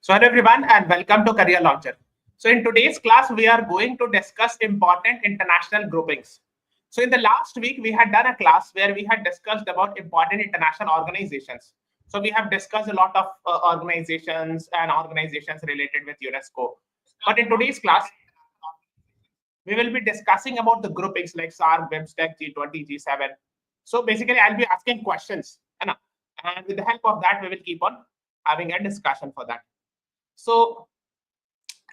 So hello everyone and welcome to Career Launcher. So in today's class, we are going to discuss important international groupings. So in the last week, we had done a class where we had discussed about important international organizations. So we have discussed a lot of organizations and organizations related with UNESCO. But in today's class, we will be discussing about the groupings like SAARC, BIMSTEC, G-20, G-7. So basically, I'll be asking questions. And with the help of that, we will keep on having a discussion for that. So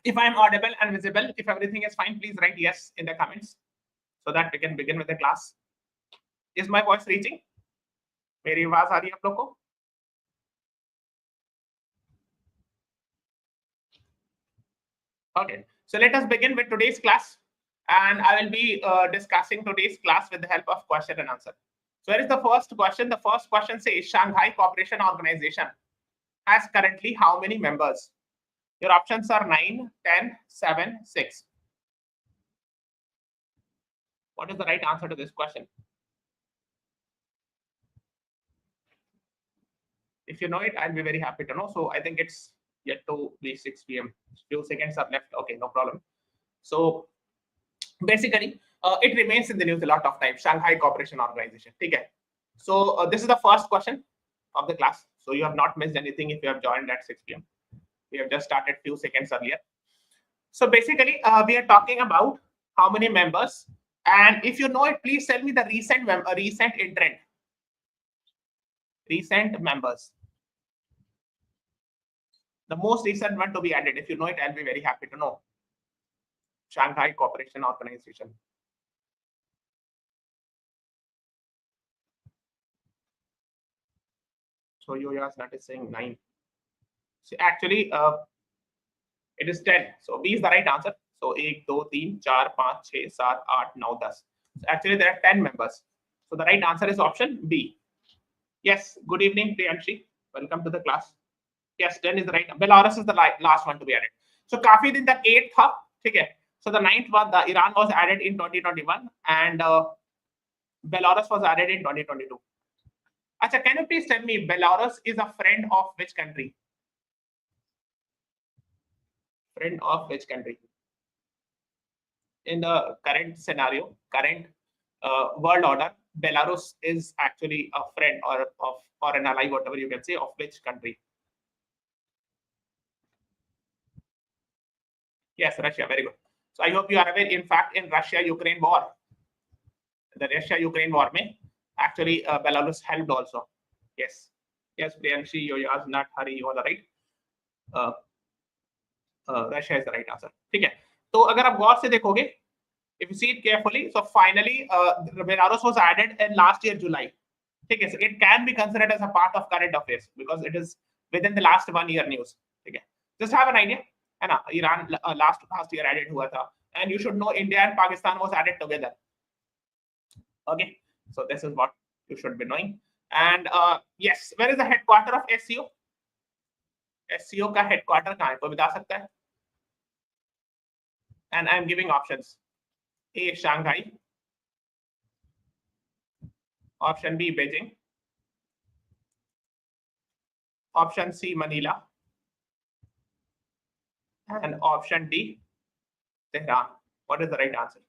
if I'm audible and visible, if everything is fine, please write yes in the comments so that we can begin with the class. Is my voice reaching? मेरी आवाज आ रही है आप लोग को? Okay, so let us begin with today's class, and I will be discussing today's class with the help of question and answer. So here is the first question. The first question says Shanghai Cooperation Organization has currently how many members? Your options are 9, 10, 7, 6. What is the right answer to this question? If you know it, I'll be very happy to know. So I think it's yet to be 6 p.m. Few seconds are left. Okay, no problem. So basically, it remains in the news a lot of times. Shanghai Cooperation Organization. Okay. So this is the first question of the class. So you have not missed anything if you have joined at 6 p.m. We have just started few seconds earlier. So basically, we are talking about how many members. And if you know it, please tell me the recent entrant. Recent members. The most recent one to be added. If you know it, I'll be very happy to know. Shanghai Cooperation Organization. So Yoyas is saying 9. So actually, it is 10. So B is the right answer. So 1, 2, 3, 4, 5, 6, 7, 8, 9, 10. So actually, there are 10 members. So the right answer is option B. Yes. Good evening, Priyanshi. Welcome to the class. Yes, 10 is the right. Belarus is the last one to be added. So काफी दिन तक 8 था, ठीक है. So the 9th one, the Iran was added in 2021, and Belarus was added in 2022. Acha, can you please tell me Belarus is a friend of which country? Friend of which country? In the current scenario, current world order, Belarus is actually a friend or an ally, whatever you can say, of which country? Yes, Russia. Very good. So I hope you are aware. In fact, in Russia-Ukraine war, the Russia-Ukraine war, actually Belarus helped also. Yes. Yes, Priyanshi, Yoyas, not Hari, you are right. Russia is the right answer. ठीक है. तो अगर आप गौर से देखोगे, if you see it carefully, so finally Belarus was added in last year July. ठीक है. So it can be considered as a part of current affairs because it is within the last 1 year news. ठीक है. Just have an idea. है ना, Iran last year added हुआ था, and you should know India and Pakistan was added together. Okay, so this is what you should be knowing. And yes, where is the headquarter of SCO? SCO का headquarter कहाँ है? कोई बता सकता है? And I am giving options. A, Shanghai. Option B, Beijing. Option C, Manila. And option D, Tehran. What is the right answer?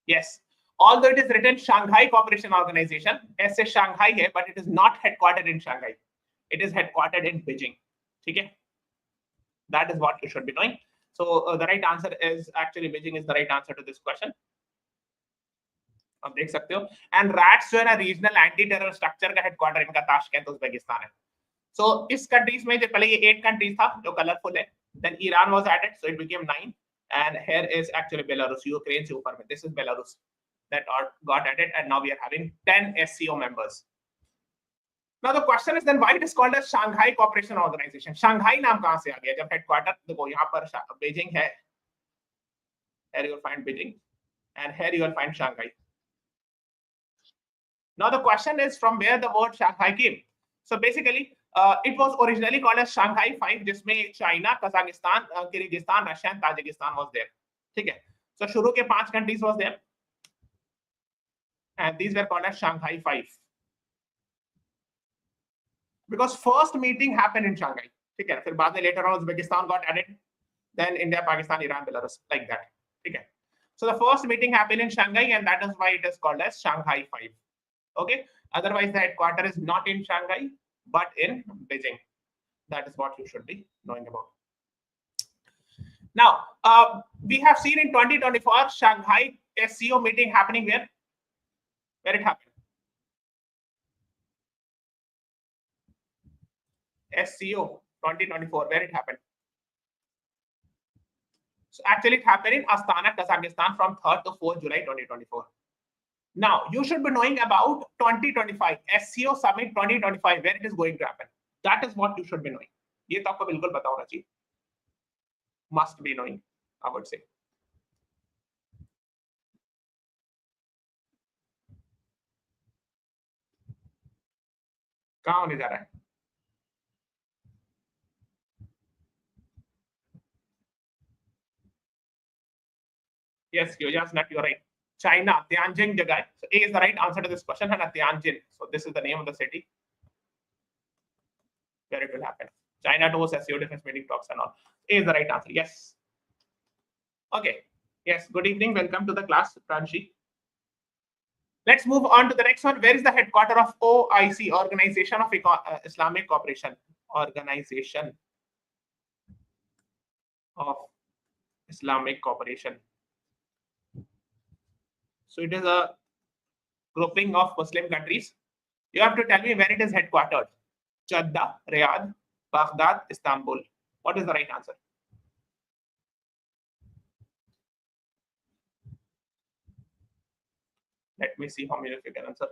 Yes. Although it is written Shanghai Cooperation Organization, ऐसे Shanghai है, but it is not headquartered in Shanghai. It is headquartered in Beijing. ठीक है? That is what you should be knowing. So the right answer is actually Beijing is the right answer to this question. आप देख सकते हो. And RATS जो है ना, regional anti terror structure का हेडक्वार्टर इनका ताशकंद उज्बेकिस्तान है. So इस कंट्रीज में जो पहले ये 8 कंट्रीज था जो कलरफुल है. Then Iran was added, so it became 9. And here is actually Belarus, Ukraine से ऊपर में. This is Belarus that got added, and now we are having 10 SCO members. Now the question is then why it is called as Shanghai Cooperation Organization? Shanghai नाम कहाँ से आ गया? जब headquarter देखो यहाँ पर Beijing है. Here you will find Beijing, and here you will find Shanghai. Now the question is from where the word Shanghai came. So basically, it was originally called as Shanghai 5, जिसमें China, Kazakhstan, Kyrgyzstan, Russia, and Tajikistan was there. ठीक है. So शुरू के 5 countries was there, and these were called as Shanghai 5. Because first meeting happened in Shanghai. ठीक है, फिर बाद में later on Uzbekistan got added, then India, Pakistan, Iran, Belarus, like that. ठीक है. So the first meeting happened in Shanghai, and that is why it is called as Shanghai 5. Okay. Otherwise, the headquarters is not in Shanghai, but in Beijing. That is what you should be knowing about. Now, we have seen in 2024 Shanghai SCO meeting happening where? Where it happened? SCO 2024, where it happened? So actually it happened in Astana, Kazakhstan from 3rd to 4th July 2024. Now, you should be knowing about 2025, SCO Summit 2025, where it is going to happen. That is what you should be knowing. ये तो आपको बिल्कुल पता होना चाहिए. Must be knowing, I would say. कहाँ होने जा रहा है? Yes, you're right. China, Tianjin Jagai. So A is the right answer to this question, and Tianjin. So this is the name of the city where it will happen. China to SCO defense meeting talks and all. A is the right answer. Yes. Okay. Yes. Good evening. Welcome to the class, Pranshi. Let's move on to the next one. Where is the headquarters of OIC, Organization of Islamic Cooperation? Organization of Islamic Cooperation. So it is a grouping of Muslim countries. You have to tell me where it is headquartered. Jeddah, Riyadh, Baghdad, Istanbul. What is the right answer? Let me see how many of you can answer.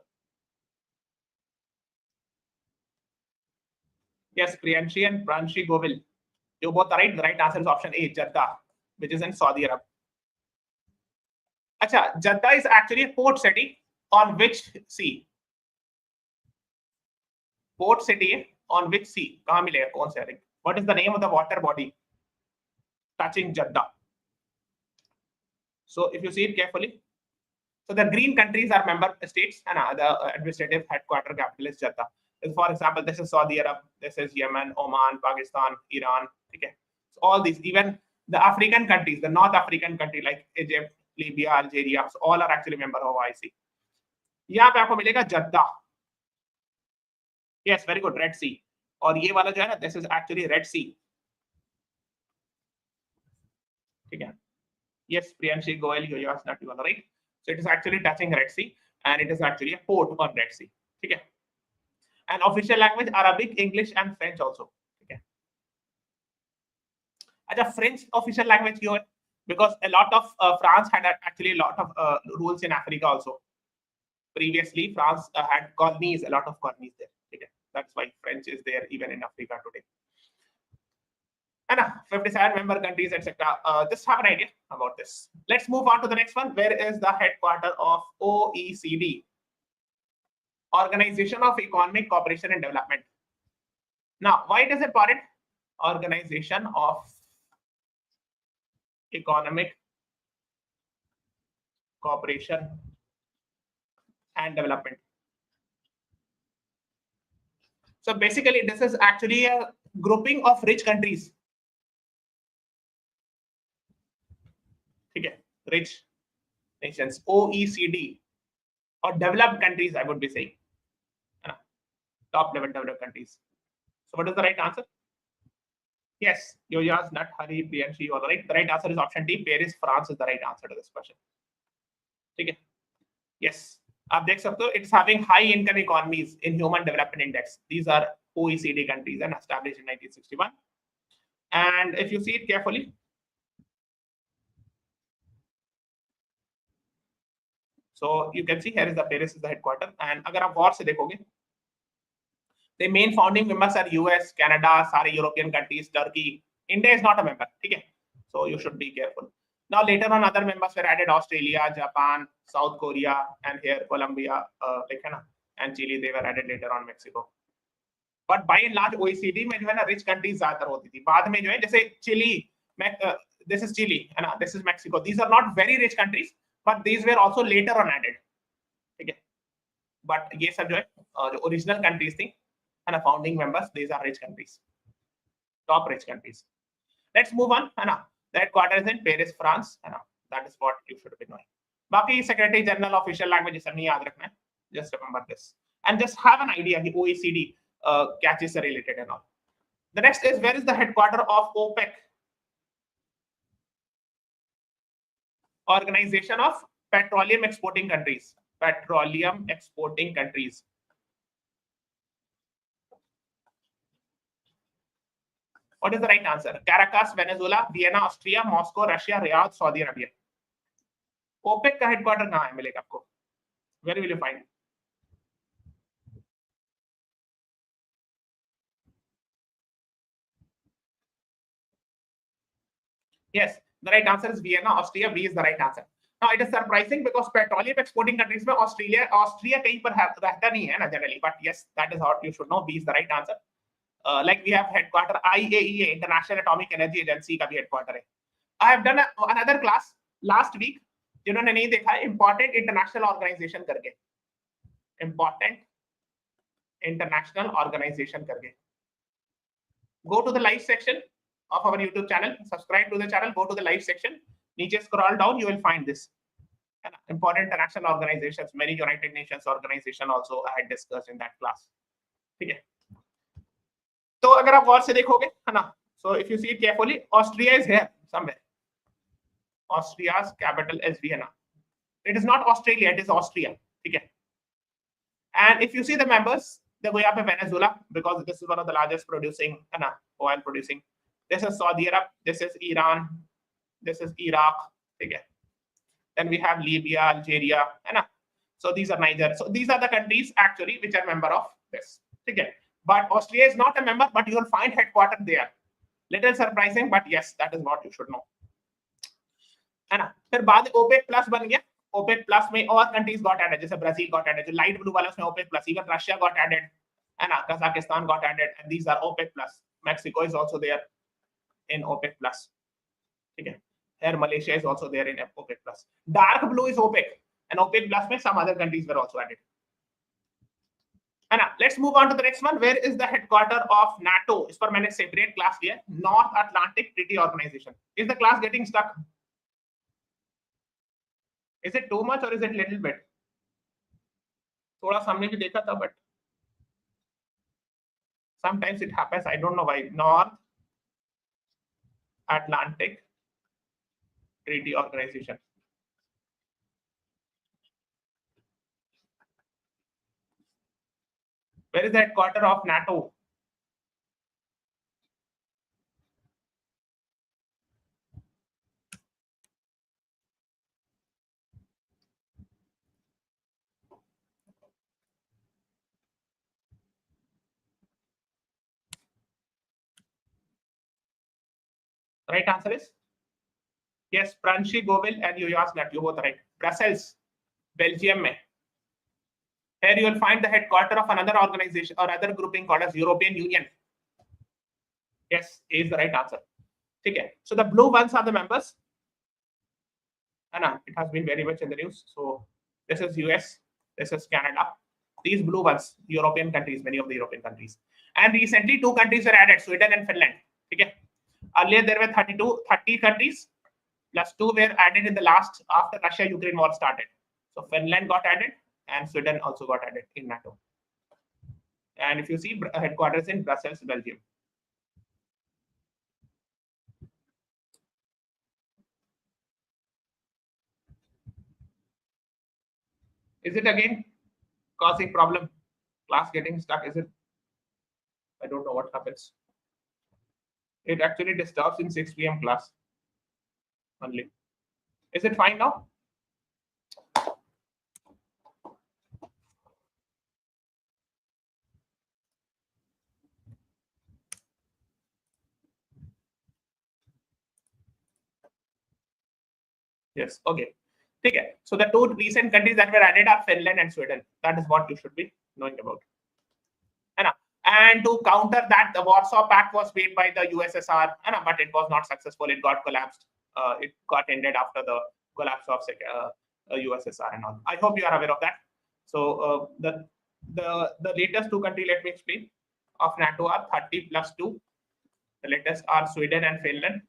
Yes, Priyanshi and Pranshi Govil. You both are right. The right answer is option A, Jeddah, which is in Saudi Arab. Acha, Jeddah is actually a port city on which sea? Port city on which sea? कहाँ मिलेगा? कौन सा? What is the name of the water body touching Jeddah? So if you see it carefully, so the green countries are member states, and the administrative headquarters capital is Jeddah. For example, this is Saudi Arab, this is Yemen, Oman, Pakistan, Iran. Okay, so all these, even the African countries, the North African country like Egypt, Libya, Algeria, so all are actually member of OIC. यहाँ पे आपको मिलेगा Jeddah. Yes, very good. Red Sea. और ये वाला जो है ना, this is actually Red Sea. ठीक है. Yes, Priyanshi Goel, you are not even right. So it is actually touching Red Sea, and it is actually a port on Red Sea. ठीक है. And official language Arabic, English, and French also. ठीक है. अच्छा, French official language क्यों है? Because a lot of France had actually a lot of rules in Africa also. Previously, France had colonies, a lot of colonies there. Okay. That's why French is there even in Africa today. And 57 member countries, etc. Just have an idea about this. Let's move on to the next one. Where is the headquarters of OECD? Organization of Economic Cooperation and Development. Now, why it is important? Organization of Economic Cooperation and Development. So basically, this is actually a grouping of rich countries. Okay, rich nations, OECD, or developed countries, I would be saying. Top level developed countries. So what is the right answer? Yes, Yoyas, Nat, Hari, Priyanshi, you are right. The right answer is option D. Paris, France is the right answer to this question. Okay. Yes. आप देख सकते हो, it's having high income economies in Human Development Index. These are OECD countries and established in 1961. And if you see it carefully, so you can see here is the Paris is the headquarters. And अगर आप गौर से देखोगे, the main founding members are US, Canada, सारे European countries, Turkey. India is not a member. ठीक है? So you should be careful. Now later on, other members were added: Australia, Japan, South Korea, and here Colombia, and Chile. They were added later on, Mexico. But by and large, OECD में जो है ना rich countries ज़्यादातर होती थी. बाद में जो है जैसे Chile, this is Chile, and this is Mexico. These are not very rich countries, but these were also later on added. ठीक है? But ये सब जो है जो original countries थी, and founding members, these are rich countries. top rich countries. Let's move on. The headquarters is in Paris, France. That is what you should be knowing. Baki Secretary General official language is yaad rakhna. Just remember this and just have an idea the OECD catches are related and all. The next is, where is the headquarter of OPEC? Organization of Petroleum Exporting Countries. Petroleum Exporting Countries. What is the right answer? Caracas, Venezuela, Vienna, Austria, Moscow, Russia, Riyadh, Saudi Arabia. OPEC का headquarter कहाँ है मिलेगा आपको? Where will you find? Yes, the right answer is Vienna, Austria. B is the right answer. Now it is surprising because petroleum exporting countries में Austria कहीं पर रहता नहीं है ना generally, but yes, that is what you should know. B is the right answer. Like we have headquarter IAEA, International Atomic Energy Agency का भी headquarter है. I have done another class last week. जिन्होंने नहीं देखा है, important international organization करके, important international organization करके. Go to the live section of our YouTube channel. Subscribe to the channel. Go to the live section. नीचे scroll down. You will find this. Important international organizations. Many United Nations organization also I had discussed in that class. ठीक है. तो अगर आप गौर से देखोगे, है ना? So if you see it carefully, Austria is here somewhere. Austria's capital is Vienna. It is not Australia, it is Austria. Okay. And if you see the members, they go up Venezuela because this is one of the largest producing oil producing. This is Saudi Arabia, this is Iran, this is Iraq. Okay. Then we have Libya, Algeria, so these are Niger. So these are the countries actually which are member of this. Okay. But Austria is not a member, but you will find headquarters there. Little surprising, but yes, that is what you should know. है ना? फिर बाद OPEC plus बन गया. OPEC plus में और countries got added, जैसे Brazil got added, जो लाइट ब्लू वाला उसमें OPEC plus, even Russia got added, है ना? Kazakhstan got added, and these are OPEC plus. Mexico is also there in OPEC plus. ठीक है. Here Malaysia is also there in OPEC plus. Dark blue is OPEC, and OPEC plus में some other countries were also added. है ना? Let's move on to the next one. Where is the headquarter of NATO? इस पर मैंने separate class लिया. North Atlantic Treaty Organization. Is the class getting stuck? Is it too much or is it little bit? थोड़ा सामने भी देखा था, but sometimes it happens. I don't know why. North Atlantic Treaty Organization. Where is the headquarter of NATO? Right answer is yes, Pranshi Govil and Yuyas Nat. You both right. Brussels, Belgium में. Here you will find the headquarter of another organization or other grouping called as European Union. Yes, A is the right answer. Okay. So the blue ones are the members. It has been very much in the news. So this is US, this is Canada. These blue ones, European countries, many of the European countries. And recently 2 countries were added, Sweden and Finland. Okay. Earlier there were 30 countries, plus 2 were added in the last after Russia-Ukraine war started. So Finland got added and Sweden also got added in NATO. And if you see headquarters in Brussels, Belgium. Is it again causing problem? Class getting stuck, is it? I don't know what happens. It actually disturbs in 6 p.m. class only. Is it fine now? Yes, okay. Okay. So the 2 recent countries that were added are Finland and Sweden. That is what you should be knowing about. And to counter that, the Warsaw Pact was made by the USSR, but it was not successful. It got collapsed. It got ended after the collapse of USSR and all. I hope you are aware of that. So the latest 2 countries, let me explain, of NATO are 30 plus 2. The latest are Sweden and Finland,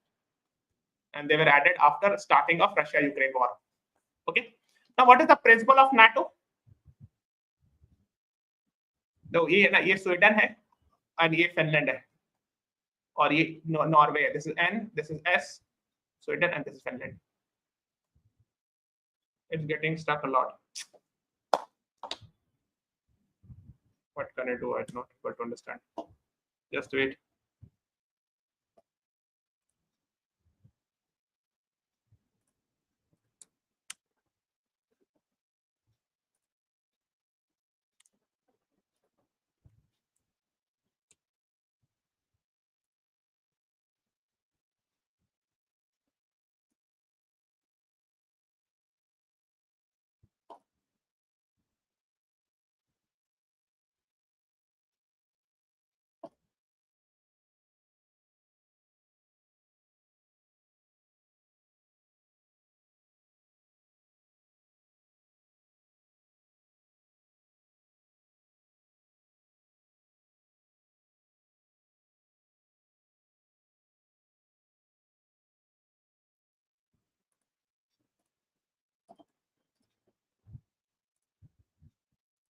and they were added after starting of Russia-Ukraine war. Okay. Now, what is the principle of NATO? तो ये Sweden है और ये Finland है और ये Norway है. This is N, this is S, Sweden, and this is Finland. It's getting stuck a lot. What can I do? I'm not able to understand. Just wait.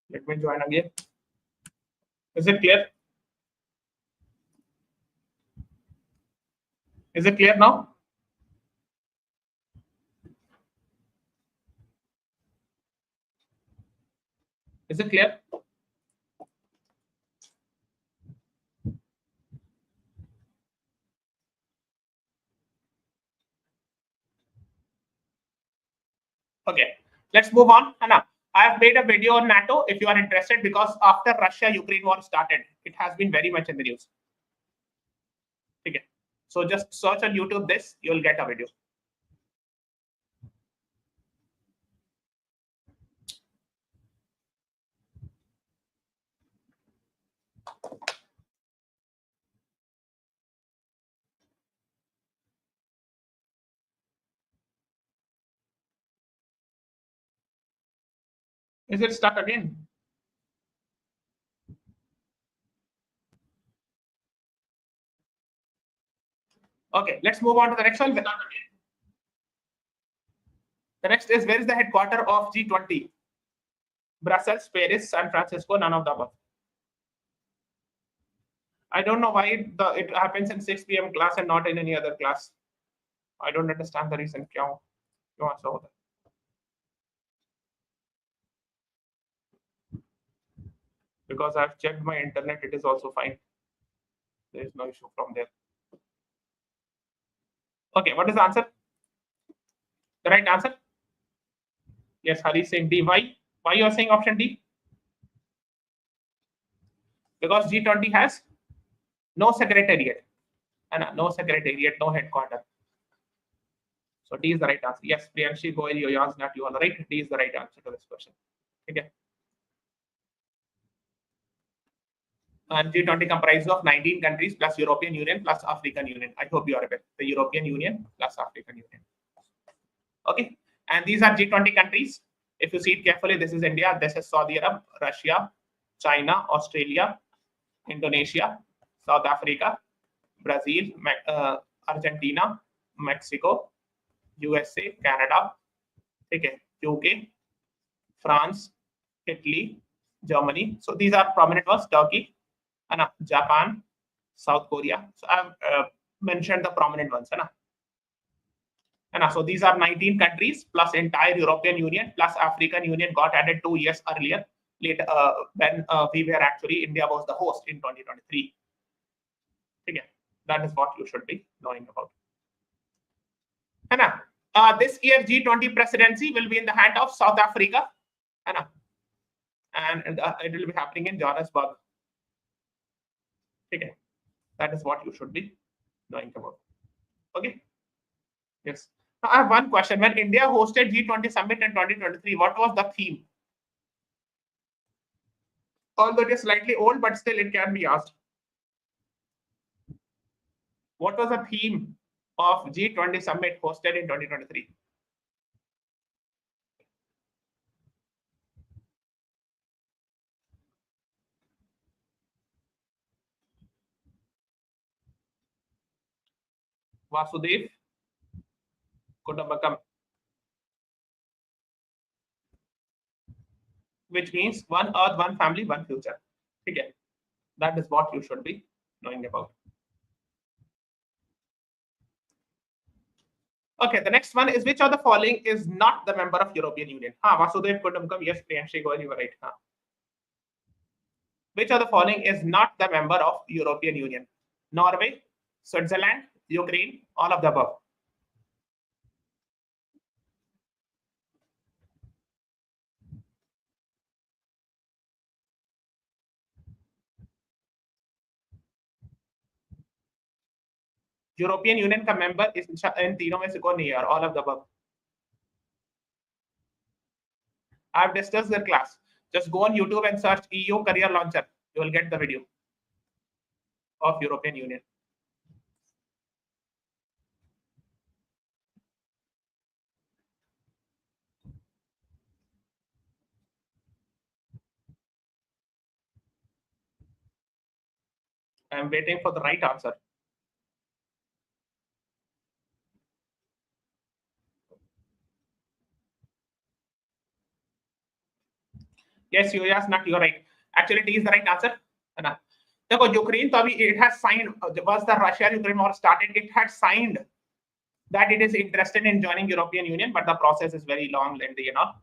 Let me join again. Is it clear? Is it clear now? Is it clear? Okay, let's move on. Hannah, I have made a video on NATO if you are interested, because after Russia-Ukraine war started, it has been very much in the news. Okay, so just search on YouTube this, you'll get a video. Is it stuck again? Okay, let's move on to the next one. The next is, where is the headquarter of G20? Brussels, Paris, San Francisco, none of the above. I don't know why it happens in 6 p.m. class and not in any other class. I don't understand the reason. क्यों ऐसा होता है? Because I've checked my internet, it is also fine. There is no issue from there. Okay, what is the answer? The right answer? Yes, Hari is saying D. Why you are saying option D? Because G20 has no secretariat, and no secretariat, no headquarter. So D is the right answer. Yes, Priyanshi Goel, Yoyans, not you all right. D is the right answer to this question. Okay. And G20 comprises of 19 countries plus European Union plus African Union. I hope you are aware. The European Union plus African Union. Okay. And these are G20 countries. If you see it carefully, this is India, this is Saudi Arab, Russia, China, Australia, Indonesia, South Africa, Brazil, Argentina, Mexico, USA, Canada, okay, UK, France, Italy, Germany. So these are prominent ones. Turkey, and Japan, South Korea. So I've mentioned the prominent ones. And so these are 19 countries plus entire European Union plus African Union got added 2 years earlier. Later, when we were actually, India was the host in 2023. Again, that is what you should be knowing about. This year G20 presidency will be in the hand of South Africa, and it will be happening in Johannesburg. Okay, that is what you should be knowing about. Okay. Yes. Now I have one question. When India hosted G20 summit in 2023, what was the theme? Although it is slightly old, but still it can be asked. What was the theme of G20 summit hosted in 2023? Vasudev Kutumbakam, which means one earth, one family, one future. Okay, that is what you should be knowing about. Okay, the next one is which of the following is not the member of European Union? Vasudev Kutumbakam, yes, Priyanshi Goyal, you were right. Which of the following is not the member of European Union? Norway, Switzerland, Ukraine, all of the above. European union का member in तीनों में से कौन नहीं है? All of the above. I have discussed their class. Just go on YouTube and search EU Career Launcher. You will get the video of European Union. I am waiting for the right answer. Yes, you asked not. You're right. Actually, it is the right answer. देखो Ukraine तो अभी it has signed. Was the Russia-Ukraine war started? It had signed that it is interested in joining European Union, but the process is very long, lengthy, you know.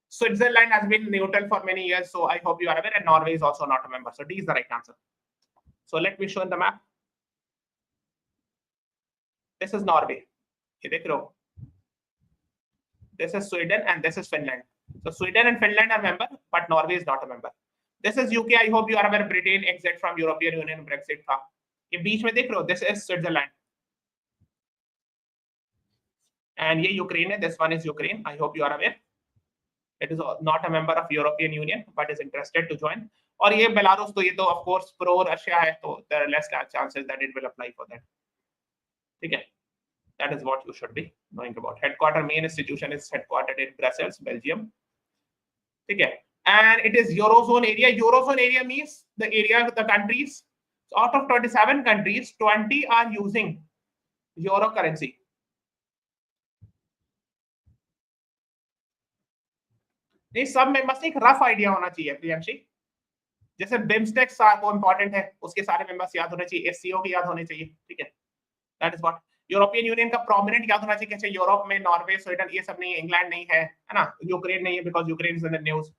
Switzerland has been neutral for many years, so I hope you are aware. And Norway is also not a member. So D is the right answer. So let me show in the map. This is Norway. This is Sweden and this is Finland. So Sweden and Finland are member, but Norway is not a member. This is UK. I hope you are aware. Britain exit from European Union, Brexit था. ये बीच में देख रहे हो. This is Switzerland. And ये Ukraine है. This one is Ukraine. I hope you are aware. It is not a member of European Union, but is interested to join. और ये Belarus तो ये तो of course pro Russia है, तो there are less chances that it will apply for that. ठीक है. That is what you should be knowing about. Headquarter main institution is headquartered in Brussels, Belgium. Okay, and it is Eurozone area. Eurozone area means the area of the countries. So out of 27 countries, 20 are using euro currency. ये सब में बस एक rough idea होना चाहिए प्रियांशी. जैसे BIMSTEC को important है, उसके सारे मेंबर्स याद होने चाहिए, SCO की याद होने चाहिए. ठीक है, that is what. European union का प्रोमिनेंट याद होना चाहिए. कैसे यूरोप में नॉर्वे, स्वीडन ये सब नहीं है, इंग्लैंड नहीं है ना, यूक्रेन नहीं है because Ukraine is in the news.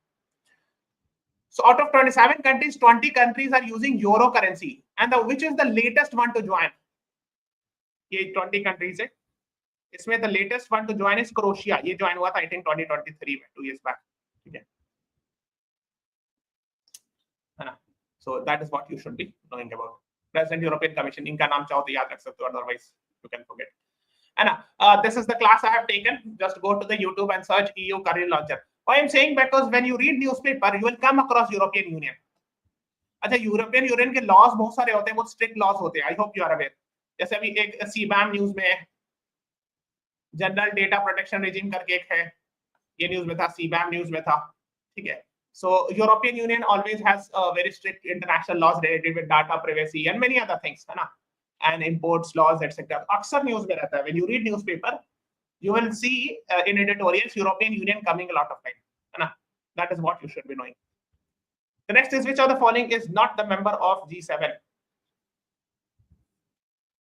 So out of 27 countries, 20 countries are using euro currency, and which is the latest one to join? ये 20 countries है. इसमें the latest one to join is Croatia. ये join हुआ था I think 2023 में, 2 years back. ठीक है ना. So that is what you should be knowing about. President European Commission, इनका नाम चाहो तो याद रख सकते हो, otherwise you can forget. And this is the class I have taken. Just go to the YouTube and search EU Career Launcher. Why I'm saying, because when you read newspaper, you will come across European Union. अच्छा, European Union के laws बहुत सारे होते हैं, बहुत strict laws होते हैं. I hope you are aware. जैसे अभी एक CBAM न्यूज में है, जनरल डेटा प्रोटेक्शन रेजिम करके एक है, ये न्यूज में था, CBAM न्यूज में था. ठीक है. So European Union always has very strict international laws related with data privacy and many other things, है ना, and imports laws, etc. अक्सर न्यूज में रहता है. When you read newspaper, you will see in editorials European Union coming a lot of time, है ना. That is what you should be knowing. The next is which of the following is not the member of G7?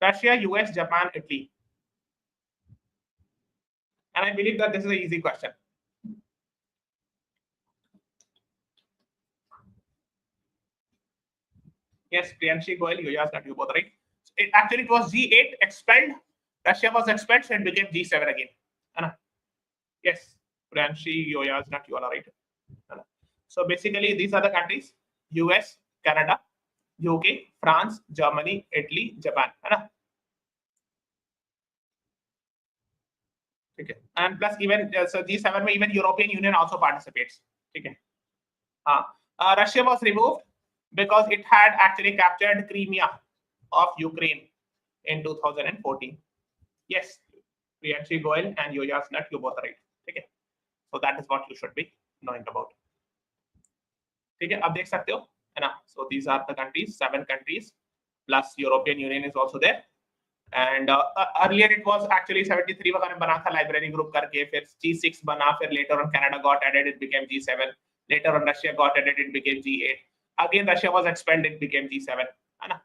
Russia, US, Japan, Italy. And I believe that this is an easy question. Yes, Priyanshi Goyal, you asked that, you both right. Actually, it was G8 expelled. Russia was expelled, so it became G7 again. Yes, Priyanshi, you asked that, you are right. So basically, these are the countries: US, Canada, UK, France, Germany, Italy, Japan. Okay. And plus even so G7 में even European Union also participates. Okay. Russia was removed because it had actually captured Crimea of Ukraine in 2014. Yes, Priyanshi Goyal and Yoyas Nut, you both are right. Okay. So that is what you should be knowing about. ठीक है, अब देख सकते हो, है ना. So these are the countries, 7 countries plus European Union is also there. And earlier it was actually 73 वगैरह में बना था लाइब्रेरी ग्रुप करके, फिर G6 बना, फिर later on Canada got added, it became G7, later on Russia got added, it became G8, again Russia was expanded, it became G7, है ना।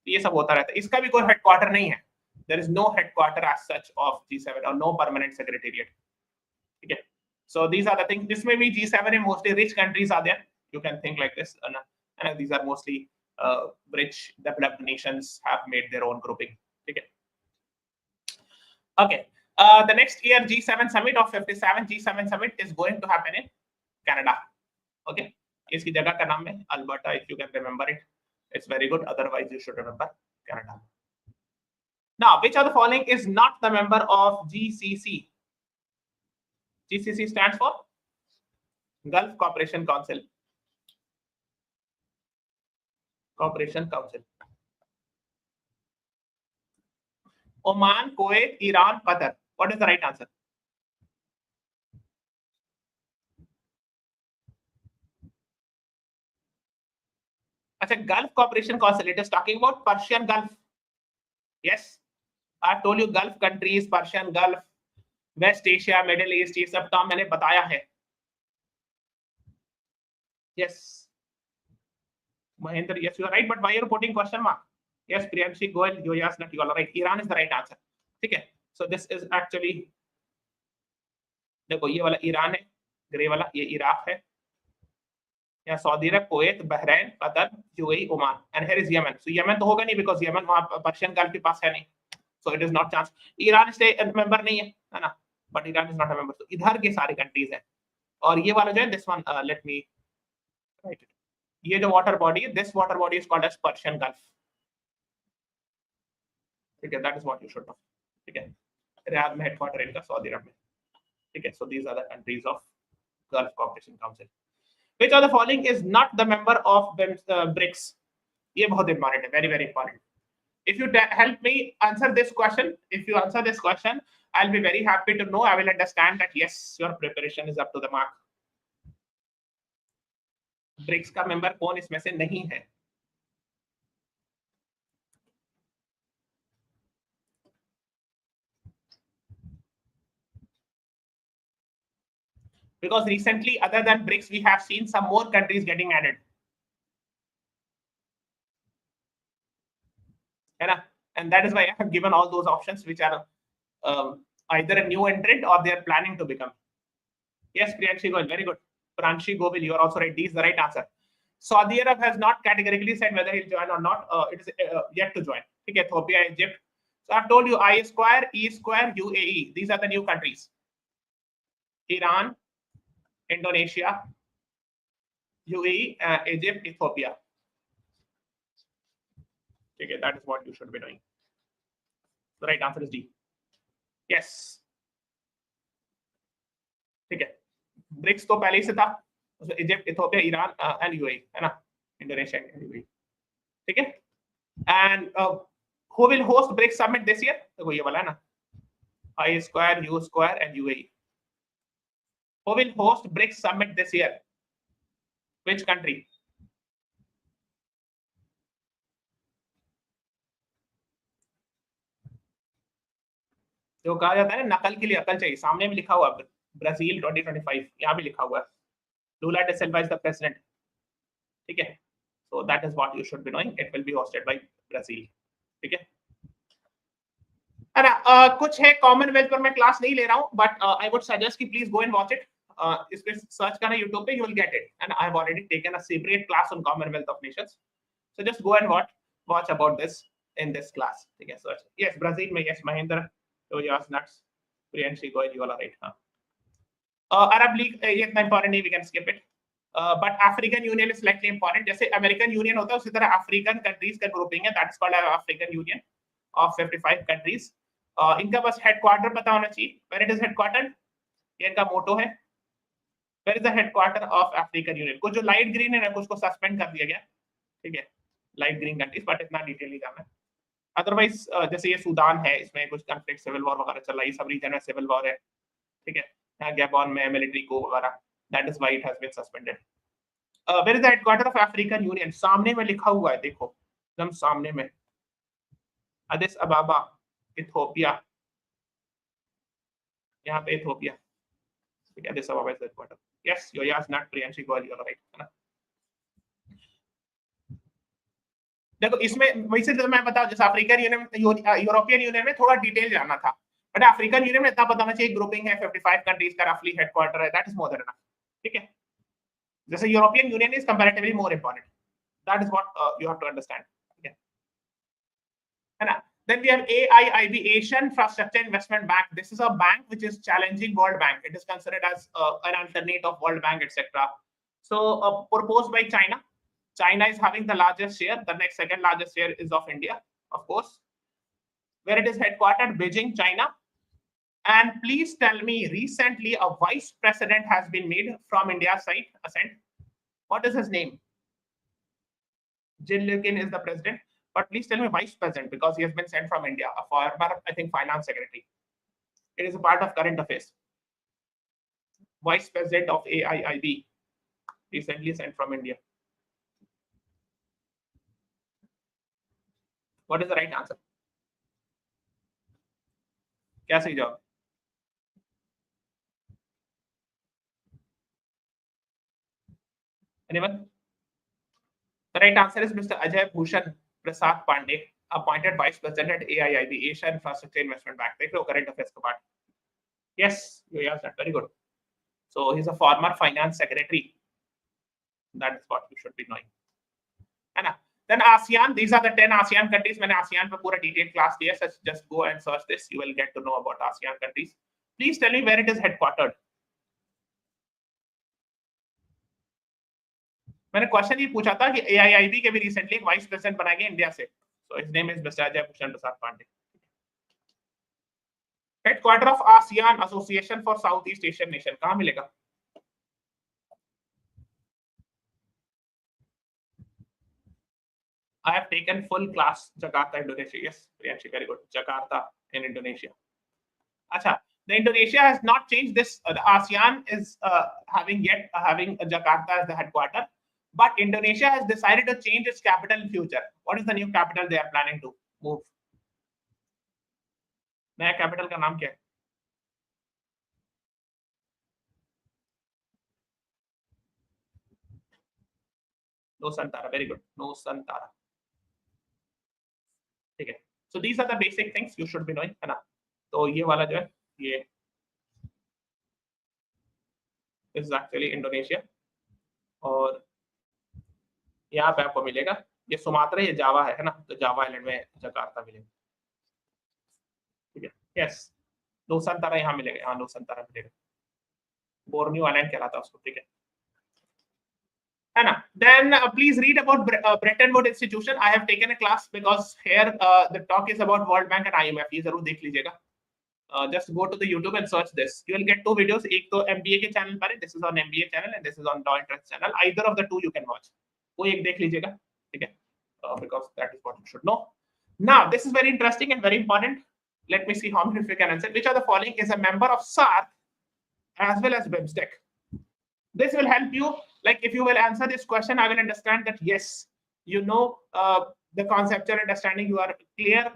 ये सब होता रहता है। इसका भी कोई हेडक्वार्टर नहीं है, there is no headquarter as such of G7 और नो परमानेंट सेक्रेटेरिएट, ठीक है। So these are the things, this में भी G7 में mostly rich countries are there, you can think like this, and these are mostly rich developed nations have made their own grouping, ठीक है। Okay, the next year G7 summit of 57 G7 summit is going to happen in Canada, okay। इसकी जगह का नाम है Alberta, if you can remember it, it's very good, otherwise you should remember Canada. Now, which of the following is not the member of GCC? GCC stands for Gulf Cooperation Council. Cooperation Council. Oman, Kuwait, Iran, Qatar. What is the right answer? Achha, Gulf Cooperation Council, it is talking about Persian Gulf. Yes, I told you Gulf countries, Persian Gulf, West Asia, Middle East, ये सब term मैंने बताया है। Yes, Mahendra, yes, you are right, but why you are putting question mark? Yes, Priyanshi Goel, you yes, that you are right. Iran is the right answer. ठीक है, so this is actually, देखो ये वाला Iran है, grey वाला ये Iraq है, यहाँ Saudi Arab, Kuwait, Bahrain, Qatar, UAE, Oman, and here is Yemen. So Yemen तो होगा नहीं बिकॉज़ यमन वहां पर्शियन गल्फ के पास है नहीं, so it is not chance. Iran state member नहीं है ना, but Iran is not a member. तो इधर के सारे कंट्रीज हैं, और ये वाला जो है this one, let me write it, ये जो वाटर बॉडी है, this water body is called as Persian Gulf, ठीक है, that is what you should know, ठीक है। रियाद में हेडक्वार्टर इनका, सऊदी अरब में, ठीक है। So these are the countries of Gulf Cooperation Council. Which of the following is not the member of BRICS? ये बहुत important है, very very important. If you help me answer this question, if you answer this question, I'll be very happy to know. I will understand that yes, your preparation is up to the mark. BRICS का member कौन इसमें से नहीं है? Because recently, other than BRICS, we have seen some more countries getting added. And that is why I have given all those options which are either a new entrant or they are planning to become. Yes, Priyanshi Goel, very good. Pranshi Govil, you are also right. D is the right answer. Saudi Arab has not categorically said whether he'll join or not. It is yet to join. Okay, Ethiopia, Egypt. So I've told you I square, E square, UAE. These are the new countries. Iran, Indonesia, UAE, Egypt, Ethiopia. Okay, that is what you should be doing. The right answer is D. Yes. ठीक है, BRICS तो पहले ही से था, उसमें Egypt, Ethiopia, Iran and UAE, है ना, Indonesia and UAE, ठीक है। And who will host BRICS summit this year? देखो ये वाला है ना, I square, U square and UAE. Who will host BRICS summit this year? Which country? जो कहा जाता है ना, नकल के लिए अकल चाहिए, सामने में लिखा हुआ ब्राजील 2025, यहाँ भी लिखा हुआ है लूला डा सिल्वा इज द प्रेसिडेंट, ठीक है। So that is what you should be knowing. It will be hosted by Brazil, ठीक है। कुछ है कॉमनवेल्थ पर मैं क्लास नहीं ले रहा हूँ, बट आई वुड सजेस्ट कि please go and watch it. इस पे सर्च करना YouTube पे, you will get it, and I have already taken a separate class on Commonwealth of Nations, so just go and watch about this in this class, ठीक है। Search, yes, Brazil में, yes, Mahendra, तो yes, nuts, Priyanshi Goel, you all are right, हाँ। Arab League ये इतना important नहीं, we can skip it, but African Union is slightly important। जैसे American Union होता है उसी तरह African countries का grouping है, that is called African Union of 55 countries। इनका बस हेडक्वार्टर पता होना चाहिए, where it is headquartered, ये इनका मोटो है, where is the headquarter of African Union। कुछ जो लाइट ग्रीन है ना, कुछ को सस्पेंड कर दिया गया, ठीक है, लाइट ग्रीन कंट्रीज, बट इतना डिटेल नहीं जानना है। अदरवाइज जैसे ये सूडान है, इसमें कुछ कॉन्फ्लिक्ट, सिविल वॉर वगैरह चल रहा है, सब रीजन में सिविल वॉर है, ठीक है। यहाँ गैबोन में मिलिट्री को वगैरह, that is why it has been suspended. Where is the headquarter of African Union? सामने में लिखा हुआ है, देखो एकदम सामने में, एडिस अबाबा, इथोपिया, यहाँ पे इथोपिया, ठीक है, this about headquarter. Yes, your was not Priyanshi Goyal, you are right, है ना। देखो इसमें वैसे तो मैं बताऊं, जैसे अफ्रीकन यूनियन, यूरोपियन यूनियन में थोड़ा डिटेल जानना था, बट अफ्रीकन यूनियन में इतना पता होना चाहिए, ग्रुपिंग है 55 कंट्रीज का रफली हेडक्वार्टर है, that is more than enough, ठीक है। जैसे European Union is comparatively more important, that is what you have to understand, ठीक है ना। Then we have AIIB, Asian Infrastructure Investment Bank. This is a bank which is challenging World Bank. It is considered as an alternate of World Bank, etc. So proposed by China. China is having the largest share. The next second largest share is of India, of course. Where it is headquartered, Beijing, China. And please tell me, recently a vice president has been made from India's side, ascent. What is his name? Jin Liukin is the president. But please tell me vice president, because he has been sent from India, a former, I think, finance secretary. It is a part of current affairs. Vice president of AIIB, recently sent from India. What is the right answer? क्या सही जवाब? Anyone? The right answer is Mr. Ajay Bhushan Prasad Pandey, appointed vice president at AIIB, Asian Infrastructure Investment Bank. देख लो current affairs का part. Yes, you asked that. Very good. So he's a former finance secretary. That is what you should be knowing. है ना? Then ASEAN. These are the 10 ASEAN countries. मैंने ASEAN पे पूरा detailed class दिया है. Just go and search this. You will get to know about ASEAN countries. Please tell me where it is headquartered. मैंने question ये पूछा था कि AIIB के भी रिसेंटली एक वाइस प्रेसिडेंट बनाए गए इंडिया से, so his name is mister Ajay Bhushan Prasad Pandey. Headquarter of ASEAN association for south east Asian nation कहां मिलेगा? I have taken full class Jakarta, Indonesia. Yes, Priyanshi, very good. Jakarta in Indonesia. Acha, the Indonesia has not changed this. The ASEAN is having Jakarta as the headquarter, but Indonesia has decided to change its capital in future. What is the new capital they are planning to move? नया capital का नाम क्या है? Nusantara. Very good. Nusantara. ठीक है. So these are the basic things you should be knowing, है ना? तो ये वाला जो है ये this is actually Indonesia, और यहाँ पे आपको मिलेगा ये सुमात्रा, ये जावा है ना, तो जावा आइलैंड में जकार्ता मिलेगा, ठीक है। यस, नूसंतारा यहाँ मिलेगा, यहाँ नूसंतारा मिलेगा, बोर्नियो आइलैंड कहलाता है उसको, ठीक है ना। Then please read about Bretton Woods institution. I have taken a class because here the talk is about World Bank and IMF. ये जरूर देख लीजिएगा. Just go to the YouTube and search this. You will get 2 videos. एक तो MBA के channel पर है, this is on MBA channel and this is on Law Interest channel. Either of the 2 you can watch. कोई एक देख लीजिएगा, ठीक है, because that is what you should know. Now this is very interesting and very important. Let me see how many of you can answer. Which of the following is a member of SAARC as well as BIMSTEC? This will help you. Like if you will answer this question, I will understand that yes, you know the conceptual understanding. You are clear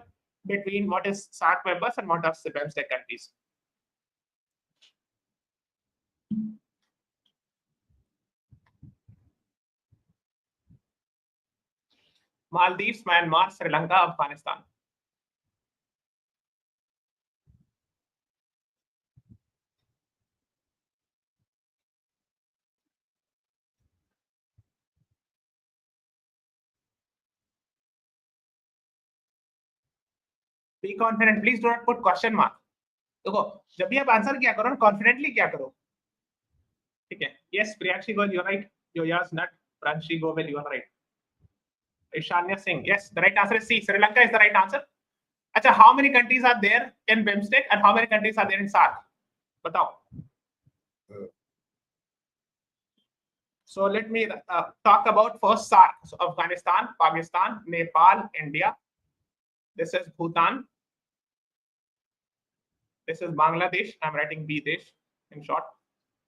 between what is SAARC members and what are the BIMSTEC countries. Maldives, Myanmar, Sri Lanka, Afghanistan. Be confident. Please do not put question mark. देखो जब भी आप answer क्या करो, confidently क्या करो, ठीक है। Yes, Priyanshi Goel, you're right. Yoya's not. Priyanshi Goel, you are right. Ishanya Singh. Yes, the right answer is C. Sri Lanka is the right answer. Acha, how many countries are there in BIMSTEC and how many countries are there in SAARC? Batao. So let me talk about first SAARC. So Afghanistan, Pakistan, Nepal, India. This is Bhutan. This is Bangladesh. I'm writing Bdesh in short.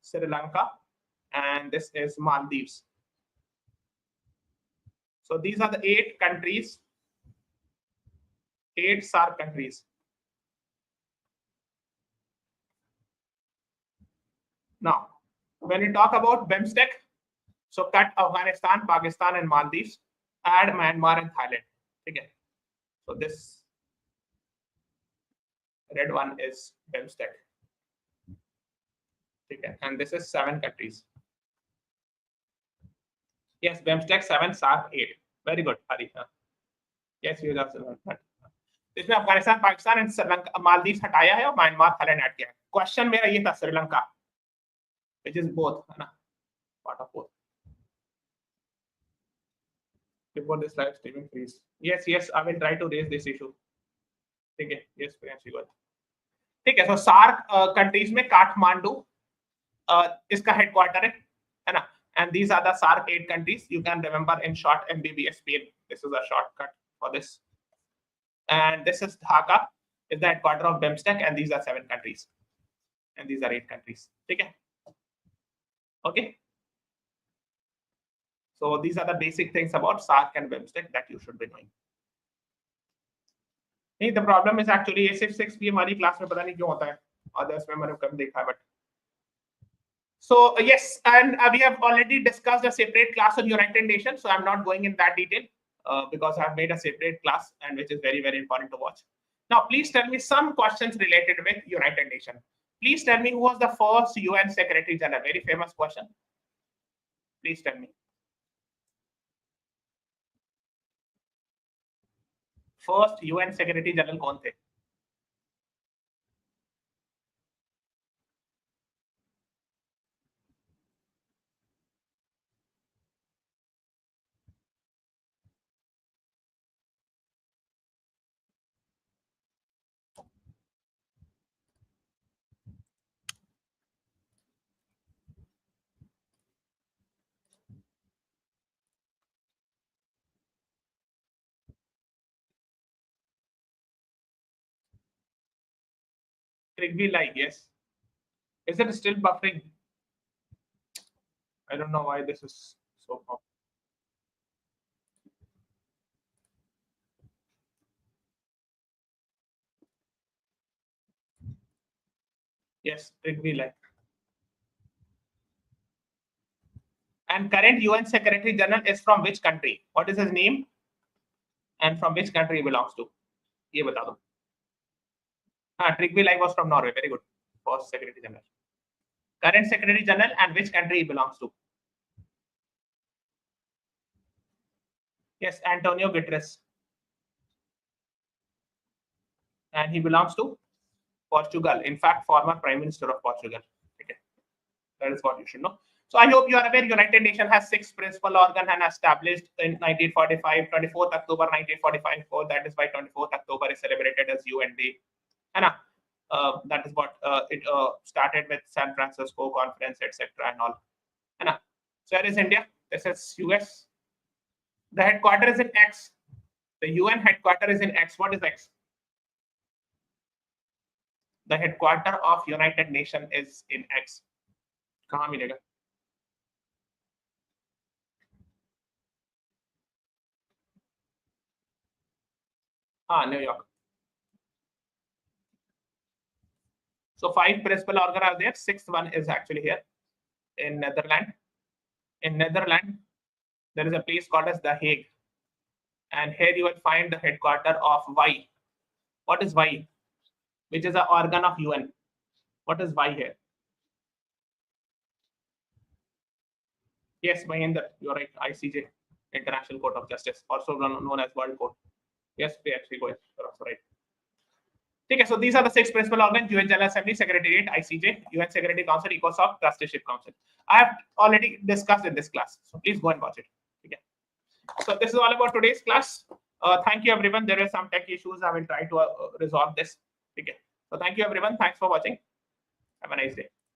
Sri Lanka, and this is Maldives. So these are the 8 countries, 8 SAARC countries. Now, when we talk about BIMSTEC, so cut Afghanistan, Pakistan, and Maldives, add Myanmar and Thailand. Okay. So this red one is BIMSTEC. Okay. And this is 7 countries. Yes, BIMSTEC 7, SAARC 8. Very good, Hari. Yes, you have that. इसमें Afghanistan, Pakistan and Sri Lanka, Maldives हटाया है और Myanmar, Thailand add किया है. Question मेरा ये था Sri Lanka, which is both, है ना, part of both. Before this live streaming freeze. Yes, I will try to raise this issue. ठीक है, yes, Priyanshi, go ahead. ठीक है, so SAARC countries में काठमांडू इसका हेडक्वार्टर है ना, and these are the SAARC 8 countries. You can remember in short MBBSPN. This is a shortcut for this. And this is Dhaka, is the headquarter of BIMSTEC, and these are 7 countries, and these are 8 countries. Okay. Okay. So these are the basic things about SAARC and BIMSTEC that you should be knowing. Hey, the problem is actually SF6 भी हमारी class में पता नहीं क्यों होता है. Others में मैंने कम देखा है, but so yes, and we have already discussed a separate class on United Nations, so I'm not going in that detail. Because I've made a separate class, and which is very, very important to watch. Now, please tell me some questions related with United Nations. Please tell me who was the first UN Secretary General. Very famous question. Please tell me. First UN Secretary General कौन थे? Trigby like, yes. Is it still buffering? I don't know why this is so popular. Yes, Trigby like. And current UN Secretary General is from which country? What is his name? And from which country he belongs to? ये बता दो. Trigby like was from Norway. Very good. First Secretary General. Current Secretary General and which country he belongs to? Yes, Antonio Guterres. And he belongs to Portugal. In fact, former Prime Minister of Portugal. Okay. That is what you should know. So I hope you are aware United Nations has 6 principal organs and established in 1945, 24th October 1945. That is why 24th October is celebrated as UN Day. That is what it started with San Francisco Conference, etc. and all. So here is India. This is US. The headquarters is in X. The UN headquarters is in X. What is X? The headquarters of United Nations is in X. कहाँ मिलेगा? New York. So 5 principal organs are there. 6th one is actually here in Netherlands. In Netherlands, there is a place called as The Hague. And here you will find the headquarters of Y. What is Y? Which is an organ of UN. What is Y here? Yes, Mahendra, you're right. ICJ, International Court of Justice, also known as World Court. Yes, actually, go ahead. You're also right. Okay, so these are the 6 principal organs: UN General Assembly, Secretariat, ICJ, UN Security Council, ECOSOC, Trusteeship Council. I have already discussed in this class, so please go and watch it. Okay. So this is all about today's class. Thank you, everyone. There are some tech issues. I will try to resolve this. Okay. So thank you, everyone. Thanks for watching. Have a nice day.